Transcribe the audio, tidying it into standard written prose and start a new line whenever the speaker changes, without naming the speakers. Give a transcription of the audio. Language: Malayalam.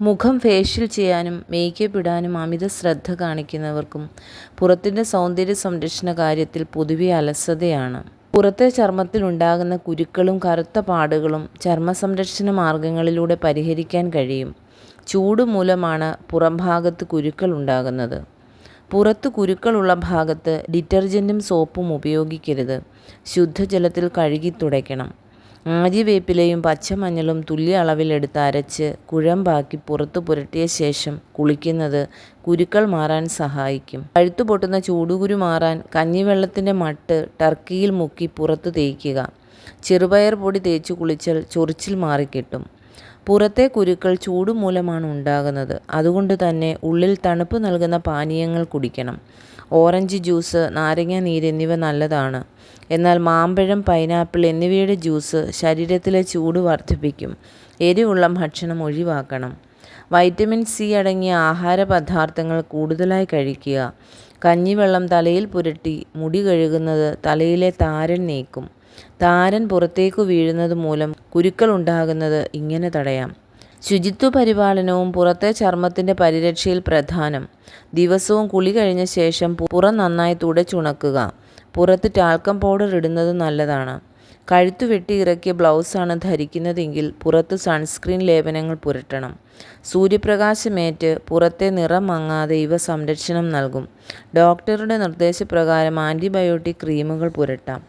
മുഖം ഫേഷ്യൽ ചെയ്യാനും മേക്കപ്പ് ഇടാനും അമിത ശ്രദ്ധ കാണിക്കുന്നവർക്കും പുറത്തിൻ്റെ സൗന്ദര്യ സംരക്ഷണ കാര്യത്തിൽ പൊതുവെ അലസതയാണ്. പുറത്തെ ചർമ്മത്തിൽ ഉണ്ടാകുന്ന കുരുക്കളും കറുത്ത പാടുകളും ചർമ്മ സംരക്ഷണ മാർഗങ്ങളിലൂടെ പരിഹരിക്കാൻ കഴിയും. ചൂട് മൂലമാണ് പുറംഭാഗത്ത് കുരുക്കൾ ഉണ്ടാകുന്നത്. പുറത്ത് കുരുക്കളുള്ള ഭാഗത്ത് ഡിറ്റർജൻറ്റും സോപ്പും ഉപയോഗിക്കരുത്. ശുദ്ധജലത്തിൽ കഴുകി തുടയ്ക്കണം. ആര്യവേപ്പിലയും പച്ചമഞ്ഞളും തുല്യ അളവിലെടുത്ത് അരച്ച് കുഴമ്പാക്കി പുറത്ത് പുരട്ടിയ ശേഷം കുളിക്കുന്നത് കുരുക്കൾ മാറാൻ സഹായിക്കും. കഴുത്തു പൊട്ടുന്ന ചൂടുകുരു മാറാൻ കഞ്ഞിവെള്ളത്തിൻ്റെ മട്ട് ടർക്കിയിൽ മുക്കി പുറത്ത് തേയ്ക്കുക. ചെറുപയർ പൊടി തേച്ച് കുളിച്ചാൽ ചൊറിച്ചിൽ മാറിക്കിട്ടും. പുറത്തെ കുരുക്കൾ ചൂട് മൂലമാണ് ഉണ്ടാകുന്നത്. അതുകൊണ്ട് തന്നെ ഉള്ളിൽ തണുപ്പ് നൽകുന്ന പാനീയങ്ങൾ കുടിക്കണം. ഓറഞ്ച് ജ്യൂസ്, നാരങ്ങ നീര് എന്നിവ നല്ലതാണ്. എന്നാൽ മാമ്പഴം, പൈനാപ്പിൾ എന്നിവയുടെ ജ്യൂസ് ശരീരത്തിലെ ചൂട് വർദ്ധിപ്പിക്കും. എരിവുള്ള ഭക്ഷണം ഒഴിവാക്കണം. വൈറ്റമിൻ സി അടങ്ങിയ ആഹാര പദാർത്ഥങ്ങൾ കൂടുതലായി കഴിക്കുക. കഞ്ഞിവെള്ളം തലയിൽ പുരട്ടി മുടി കഴുകുന്നത് തലയിലെ താരൻ നീക്കും. താരൻ പുറത്തേക്ക് വീഴുന്നത് മൂലം കുരുക്കൾ ഉണ്ടാകുന്നത് ഇങ്ങനെ തടയാം. ശുചിത്വ പരിപാലനവും പുറത്തെ ചർമ്മത്തിൻ്റെ പരിരക്ഷയിൽ പ്രധാനം. ദിവസവും കുളി കഴിഞ്ഞ ശേഷം പുറം നന്നായി തുടച്ചുണക്കുക. പുറത്ത് ടാൽക്കം പൗഡർ ഇടുന്നത് നല്ലതാണ്. കഴുത്തു വെട്ടി ഇറക്കിയ ബ്ലൗസാണ് ധരിക്കുന്നതെങ്കിൽ പുറത്ത് സൺസ്ക്രീൻ ലേപനങ്ങൾ പുരട്ടണം. സൂര്യപ്രകാശമേറ്റ് പുറത്തെ നിറം മങ്ങാതെ ഇവ സംരക്ഷണം നൽകും. ഡോക്ടറുടെ നിർദ്ദേശപ്രകാരം ആൻറ്റിബയോട്ടിക് ക്രീമുകൾ പുരട്ടാം.